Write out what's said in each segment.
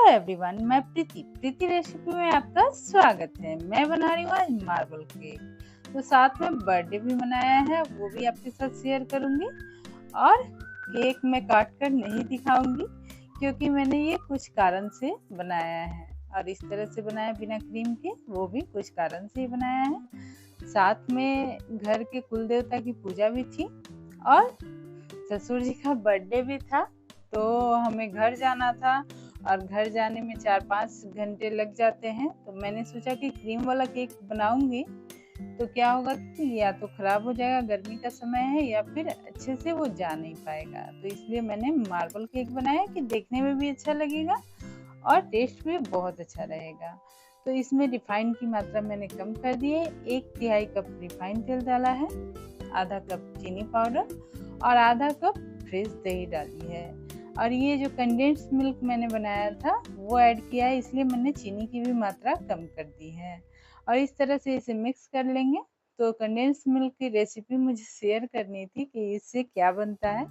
Everyone, मैं प्रीति recipe में आपका स्वागत है। मैं बना रही हूँ आज मार्बल केक। तो साथ में बर्थडे भी मनाया है, वो भी आपके साथ शेयर करूँगी। और केक मैं काट कर नहीं दिखाऊंगी क्योंकि मैंने ये कुछ कारण से बनाया है, और इस तरह से बनाया बिना क्रीम के, वो भी कुछ कारण से ही बनाया है। साथ में घर के कुल देवता की पूजा भी थी और ससुर जी का बर्थडे भी था, तो हमें घर जाना था और घर जाने में 4-5 घंटे लग जाते हैं। तो मैंने सोचा कि क्रीम वाला केक बनाऊंगी तो क्या होगा कि या तो खराब हो जाएगा, गर्मी का समय है, या फिर अच्छे से वो जा नहीं पाएगा। तो इसलिए मैंने मार्बल केक बनाया कि देखने में भी अच्छा लगेगा और टेस्ट भी बहुत अच्छा रहेगा। तो इसमें रिफाइंड की मात्रा मैंने कम कर दी है। 1/3 कप रिफाइंड तेल डाला है, आधा कप चीनी पाउडर और आधा कप फ्रेश दही डाली है। और ये जो कंडेंस मिल्क मैंने बनाया था वो ऐड किया है, इसलिए मैंने चीनी की भी मात्रा कम कर दी है। और इस तरह से इसे मिक्स कर लेंगे। तो कंडेंस मिल्क की रेसिपी मुझे शेयर करनी थी कि इससे क्या बनता है,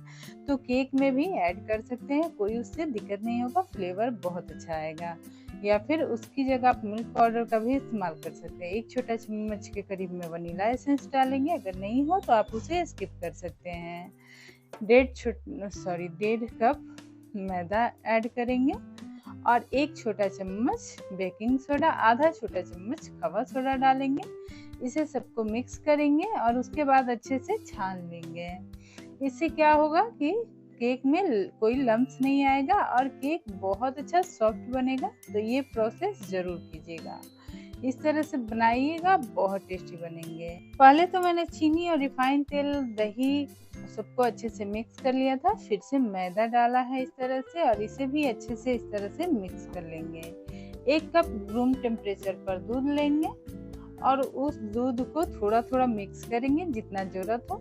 तो केक में भी ऐड कर सकते हैं, कोई उससे दिक्कत नहीं होगा, फ्लेवर बहुत अच्छा आएगा। या फिर उसकी जगह आप मिल्क पाउडर का भी इस्तेमाल कर सकते हैं। 1 छोटा चम्मच के करीब में वनीला एसेंस डालेंगे, अगर नहीं हो तो आप उसे स्किप कर सकते हैं। 1.5 कप मैदा ऐड करेंगे और 1 छोटा चम्मच बेकिंग सोडा, आधा छोटा चम्मच खावा सोडा डालेंगे। इसे सबको मिक्स करेंगे और उसके बाद अच्छे से छान लेंगे। इससे क्या होगा कि केक में कोई लम्प्स नहीं आएगा और केक बहुत अच्छा सॉफ्ट बनेगा। तो ये प्रोसेस जरूर कीजिएगा, इस तरह से बनाइएगा, बहुत टेस्टी बनेंगे। पहले तो मैंने चीनी और रिफाइंड तेल, दही सबको अच्छे से मिक्स कर लिया था, फिर से मैदा डाला है इस तरह से, और इसे भी अच्छे से इस तरह से मिक्स कर लेंगे। 1 कप रूम टेम्परेचर पर दूध लेंगे और उस दूध को थोड़ा थोड़ा मिक्स करेंगे जितना जरूरत हो।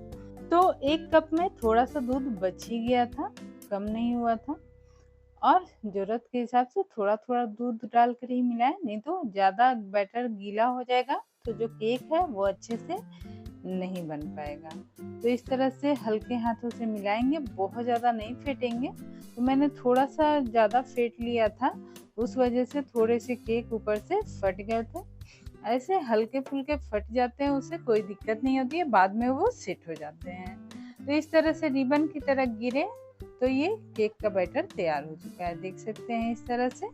तो 1 कप में थोड़ा सा दूध बच ही गया था, कम नहीं हुआ था, और ज़रूरत के हिसाब से थोड़ा थोड़ा दूध डाल कर ही मिलाएं, नहीं तो ज़्यादा बैटर गीला हो जाएगा तो जो केक है वो अच्छे से नहीं बन पाएगा। तो इस तरह से हल्के हाथों से मिलाएंगे, बहुत ज़्यादा नहीं फेंटेंगे। तो मैंने थोड़ा सा ज़्यादा फेंट लिया था, उस वजह से थोड़े से केक ऊपर से फट गए थे। ऐसे हल्के फुल्के फट जाते हैं, उससे कोई दिक्कत नहीं होती है, बाद में वो सेट हो जाते हैं। तो इस तरह से रिबन की तरह गिरे तो ये केक का बैटर तैयार हो चुका है, देख सकते हैं इस तरह से।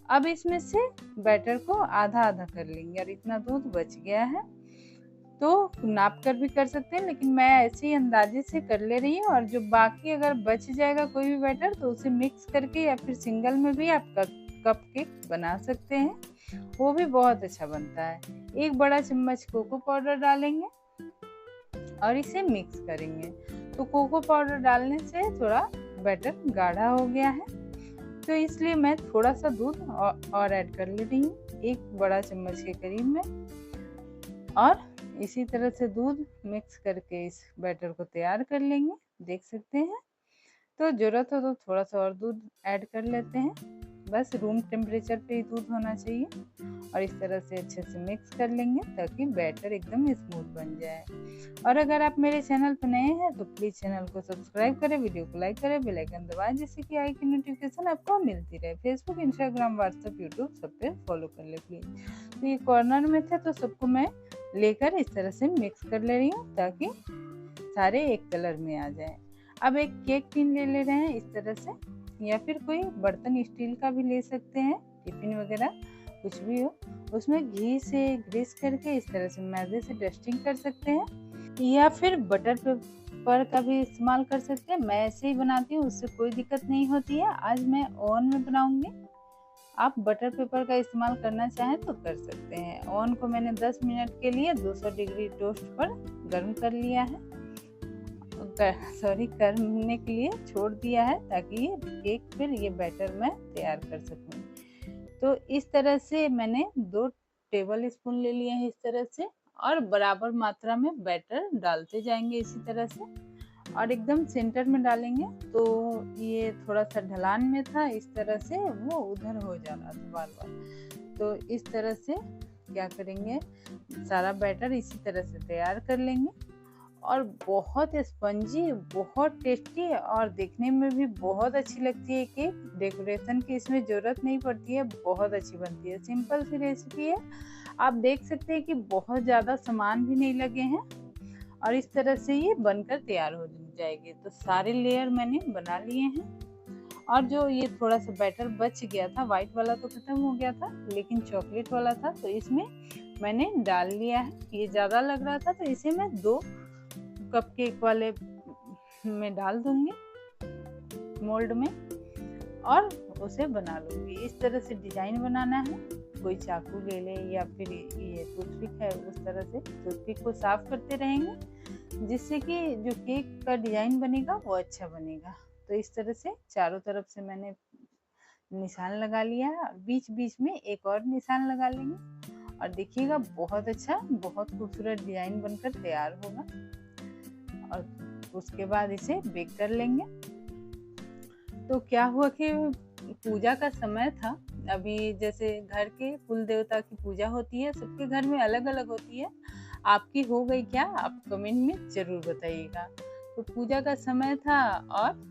अब इसमें से बैटर को आधा आधा कर लेंगे, और इतना दूध बच गया है तो नाप कर भी कर सकते हैं, लेकिन मैं ऐसे ही अंदाजे से कर ले रही हूँ। और जो बाकी अगर बच जाएगा कोई भी बैटर तो उसे मिक्स करके या फिर सिंगल में भी आप कप केक बना सकते हैं, वो भी बहुत अच्छा बनता है। 1 बड़ा चम्मच कोको पाउडर डालेंगे और इसे मिक्स करेंगे। तो कोको पाउडर डालने से थोड़ा बैटर गाढ़ा हो गया है, तो इसलिए मैं थोड़ा सा दूध और ऐड कर ले रही हूँ, 1 बड़ा चम्मच के करीब में। और इसी तरह से दूध मिक्स करके इस बैटर को तैयार कर लेंगे, देख सकते हैं। तो ज़रूरत हो तो थोड़ा सा और दूध ऐड कर लेते हैं, बस रूम टेम्परेचर पे ही दूध होना चाहिए। और इस तरह से अच्छे से मिक्स कर लेंगे ताकि बैटर एकदम स्मूथ बन जाए। और अगर आप मेरे चैनल पर नए हैं तो प्लीज़ चैनल को सब्सक्राइब करें, वीडियो को लाइक करें, बेल आइकन दबाएं जिससे कि आई की नोटिफिकेशन आपको मिलती रहे। फेसबुक, इंस्टाग्राम, व्हाट्सएप, यूट्यूब सब पे फॉलो कर ले प्लीज़। तो ये कॉर्नर में थे तो सबको मैं लेकर इस तरह से मिक्स कर ले रही हूँ ताकि सारे एक कलर में आ जाए। अब एक केक टिन ले रहे हैं इस तरह से, या फिर कोई बर्तन स्टील का भी ले सकते हैं, टिफिन वगैरह कुछ भी हो। उसमें घी से ग्रीस करके इस तरह से मैदे से डस्टिंग कर सकते हैं, या फिर बटर पेपर का भी इस्तेमाल कर सकते हैं। मैं ऐसे ही बनाती हूँ, उससे कोई दिक्कत नहीं होती है। आज मैं ओवन में बनाऊंगी, आप बटर पेपर का इस्तेमाल करना चाहें तो कर सकते हैं। ओवन को मैंने 10 मिनट के लिए 200 डिग्री टोस्ट पर गर्म कर लिया है, करने के लिए छोड़ दिया है ताकि ये केक फिर ये बैटर में तैयार कर सकूं। तो इस तरह से मैंने 2 टेबल स्पून ले लिए हैं इस तरह से, और बराबर मात्रा में बैटर डालते जाएंगे इसी तरह से, और एकदम सेंटर में डालेंगे। तो ये थोड़ा सा ढलान में था, इस तरह से वो उधर हो जा रहा था बार बार। तो इस तरह से क्या करेंगे, सारा बैटर इसी तरह से तैयार कर लेंगे। और बहुत स्पंजी, बहुत टेस्टी और देखने में भी बहुत अच्छी लगती है केक। डेकोरेशन की इसमें ज़रूरत नहीं पड़ती है, बहुत अच्छी बनती है। सिंपल सी रेसिपी है। आप देख सकते हैं कि बहुत ज़्यादा सामान भी नहीं लगे हैं और इस तरह से ये बनकर तैयार हो जाएगी। तो सारे लेयर मैंने बना लिए हैं और जो ये थोड़ा सा बैटर बच गया था, वाइट वाला तो खत्म हो गया था लेकिन चॉकलेट वाला था, तो इसमें मैंने डाल लिया है। ये ज़्यादा लग रहा था तो इसे मैं 2 कपकेक वाले में डाल दूंगी मोल्ड में और उसे बना लूंगी। इस तरह से डिजाइन बनाना है। कोई चाकू ले ले या फिर ये टूथपिक है, उस तरह से टूथपिक को साफ करते रहेंगे जिससे कि जो केक का डिजाइन बनेगा वो अच्छा बनेगा। तो इस तरह से चारों तरफ से मैंने निशान लगा लिया है और बीच बीच में एक और निशान लगा लेंगे और देखिएगा बहुत अच्छा, बहुत खूबसूरत डिजाइन बनकर तैयार होगा। और उसके बाद इसे बेक कर लेंगे। तो क्या हुआ कि पूजा का समय था। अभी जैसे घर के कुल देवता की पूजा होती है, सबके घर में अलग अलग होती है। आपकी हो गई क्या, आप कमेंट में जरूर बताइएगा। तो पूजा का समय था और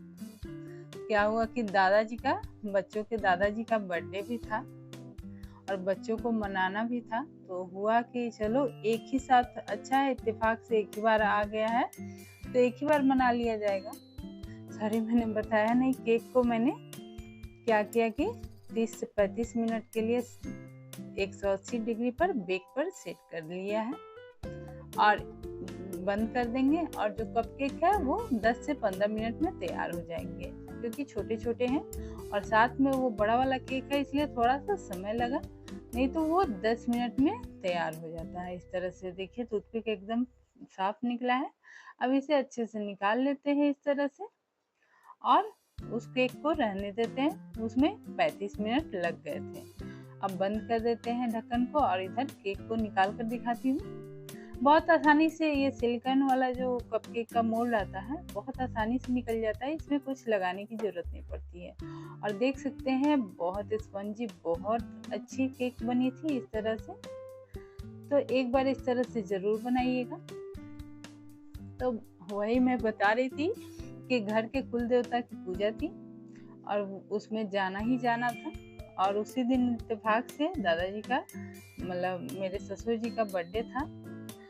क्या हुआ कि बच्चों के दादाजी का बर्थडे भी था और बच्चों को मनाना भी था। तो हुआ कि चलो एक ही साथ अच्छा है, इत्तेफाक से एक ही बार आ गया है तो एक ही बार मना लिया जाएगा। सॉरी, मैंने बताया नहीं। केक को मैंने क्या किया कि 30 से 35 मिनट के लिए 180 डिग्री पर बेक पर सेट कर लिया है और बंद कर देंगे। और जो कपकेक है वो 10 से 15 मिनट में तैयार हो जाएंगे, क्योंकि छोटे छोटे हैं और साथ में वो बड़ा वाला केक है, इसलिए थोड़ा सा समय लगा, नहीं तो वो 10 मिनट में तैयार हो जाता है। इस तरह से देखिए टूथपिक एकदम साफ निकला है। अब इसे अच्छे से निकाल लेते हैं इस तरह से और उस केक को रहने देते हैं। उसमें 35 मिनट लग गए थे। अब बंद कर देते हैं ढक्कन को और इधर केक को निकाल कर दिखाती हूँ। बहुत आसानी से ये सिलिकॉन वाला जो कपकेक का मोल्ड आता है बहुत आसानी से निकल जाता है, इसमें कुछ लगाने की जरूरत नहीं पड़ती है। और देख सकते हैं बहुत स्पंजी, बहुत अच्छी केक बनी थी इस तरह से। तो एक बार इस तरह से जरूर बनाइएगा। तो वही मैं बता रही थी कि घर के कुल देवता की पूजा थी और उसमें जाना ही जाना था और उसी दिन इत्तेफाक से दादाजी का मतलब मेरे ससुर जी का बर्थडे था।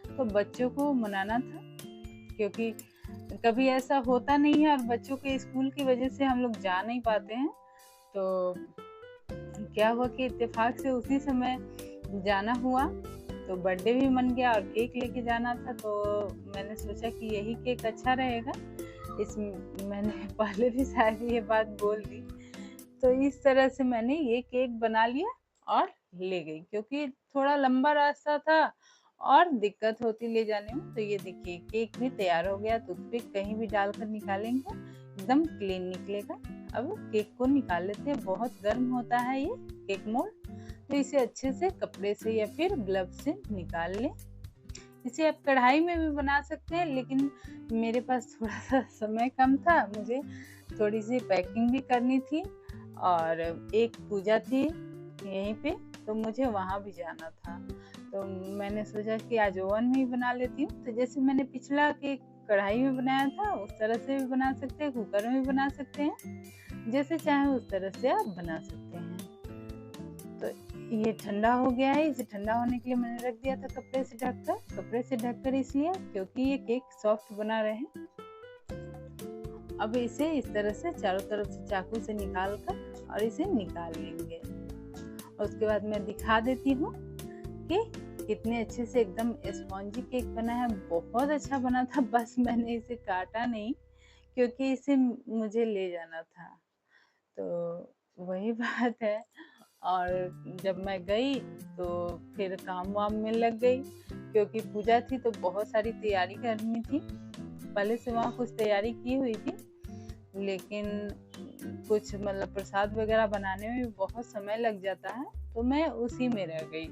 तो बच्चों को मनाना था, क्योंकि कभी ऐसा होता नहीं है और बच्चों के स्कूल की वजह से हम लोग जा नहीं पाते हैं। तो क्या हुआ कि इत्तेफाक से उसी समय जाना हुआ, तो बर्थडे भी मन गया और केक लेके जाना था। तो मैंने सोचा कि यही केक अच्छा रहेगा। मैंने पहले भी शायद ये बात बोल दी। तो इस तरह से मैंने ये केक बना लिया और ले गई, क्योंकि थोड़ा लंबा रास्ता था और दिक्कत होती ले जाने में। तो ये देखिए केक भी तैयार हो गया। टूथपिक कहीं भी डालकर निकालेंगे एकदम क्लीन निकलेगा। अब केक को निकाल लेते हैं। बहुत गर्म होता है ये केक मोल्ड, तो इसे अच्छे से कपड़े से या फिर ग्लव से निकाल लें। इसे आप कढ़ाई में भी बना सकते हैं, लेकिन मेरे पास थोड़ा सा समय कम था, मुझे थोड़ी सी पैकिंग भी करनी थी और एक पूजा थी यहीं पे, तो मुझे वहाँ भी जाना था। तो मैंने सोचा कि आज ओवन में ही बना लेती हूँ। तो जैसे मैंने पिछला केक कढ़ाई में बनाया था उस तरह से भी बना सकते हैं, कुकर में भी बना सकते हैं, जैसे चाहे उस तरह से आप बना सकते हैं। तो ये ठंडा हो गया है। इसे ठंडा होने के लिए मैंने रख दिया था कपड़े से ढककर। कपड़े से ढककर इसलिए क्योंकि ये केक सॉफ्ट बना रहे। अब इसे इस तरह से चारों तरफ से चाकू से निकाल कर और इसे निकाल लेंगे। उसके बाद मैं दिखा देती हूँ कि कितने अच्छे से एकदम स्पॉन्जी केक बना है। बहुत अच्छा बना था, बस मैंने इसे काटा नहीं क्योंकि इसे मुझे ले जाना था। तो वही बात है। और जब मैं गई तो फिर काम वाम में लग गई, क्योंकि पूजा थी तो बहुत सारी तैयारी करनी थी। पहले से वहाँ कुछ तैयारी की हुई थी, लेकिन कुछ मतलब प्रसाद वगैरह बनाने में भी बहुत समय लग जाता है, तो मैं उसी में रह गई।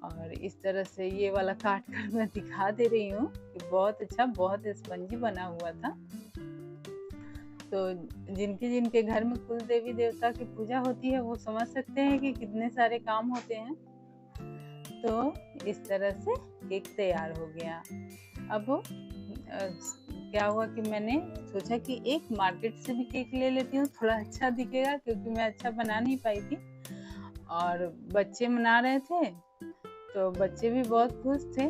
और इस तरह से ये वाला काट कर मैं दिखा दे रही हूँ कि बहुत अच्छा, बहुत स्पंजी बना हुआ था। तो जिनके जिनके घर में कुल देवी देवता की पूजा होती है वो समझ सकते हैं कि कितने सारे काम होते हैं। तो इस तरह से केक तैयार हो गया। अब क्या हुआ कि मैंने सोचा कि एक मार्केट से भी केक ले लेती हूँ, थोड़ा अच्छा दिखेगा, क्योंकि मैं अच्छा बना नहीं पाई थी और बच्चे मना रहे थे तो बच्चे भी बहुत खुश थे।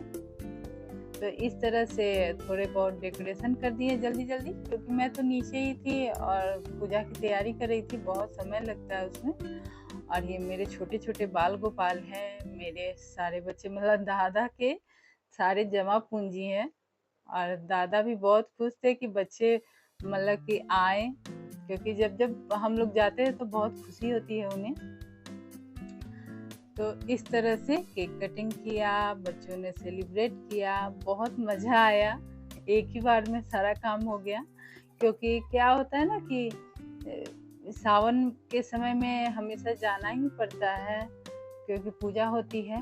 तो इस तरह से थोड़े बहुत डेकोरेशन कर दिए जल्दी जल्दी, क्योंकि मैं तो नीचे ही थी और पूजा की तैयारी कर रही थी, बहुत समय लगता है उसमें। और ये मेरे छोटे छोटे बाल गोपाल हैं, मेरे सारे बच्चे मतलब दादा के सारे जमा पूंजी हैं। और दादा भी बहुत खुश थे कि बच्चे मतलब कि आए, क्योंकि जब जब हम लोग जाते हैं तो बहुत खुशी होती है उन्हें। तो इस तरह से केक कटिंग किया, बच्चों ने सेलिब्रेट किया, बहुत मज़ा आया। एक ही बार में सारा काम हो गया, क्योंकि क्या होता है ना कि सावन के समय में हमेशा जाना ही पड़ता है, क्योंकि पूजा होती है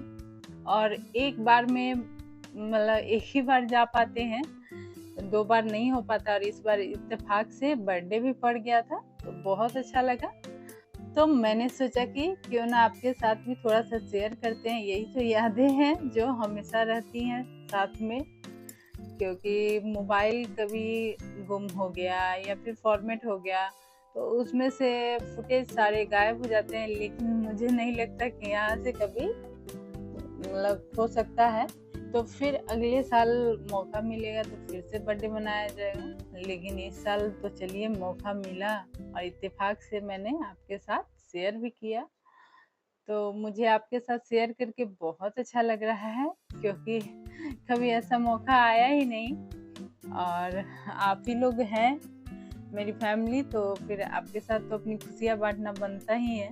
और एक बार में मतलब एक ही बार जा पाते हैं, 2 बार नहीं हो पाता। और इस बार इत्तेफाक से बर्थडे भी पड़ गया था तो बहुत अच्छा लगा। तो मैंने सोचा कि क्यों ना आपके साथ भी थोड़ा सा शेयर करते हैं, यही तो यादें हैं जो हमेशा रहती हैं साथ में। क्योंकि मोबाइल कभी गुम हो गया या फिर फॉर्मेट हो गया तो उसमें से फुटेज सारे गायब हो जाते हैं, लेकिन मुझे नहीं लगता कि यहाँ से कभी मतलब हो सकता है। तो फिर अगले साल मौका मिलेगा तो फिर से बर्थडे मनाया जाएगा, लेकिन इस साल तो चलिए मौका मिला और इत्तेफाक से मैंने आपके साथ शेयर भी किया। तो मुझे आपके साथ शेयर करके बहुत अच्छा लग रहा है, क्योंकि कभी ऐसा मौका आया ही नहीं और आप ही लोग हैं मेरी फैमिली, तो फिर आपके साथ तो अपनी खुशियाँ बांटना बनता ही है।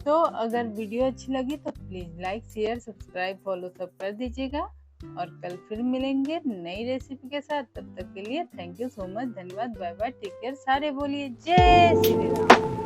तो अगर वीडियो अच्छी लगी तो please like share subscribe follow सब कर दीजिएगा और कल फिर मिलेंगे नई रेसिपी के साथ। तब तक के लिए थैंक यू सो मच, धन्यवाद, बाय बाय, टेक केयर। सारे बोलिए जय श्री राम।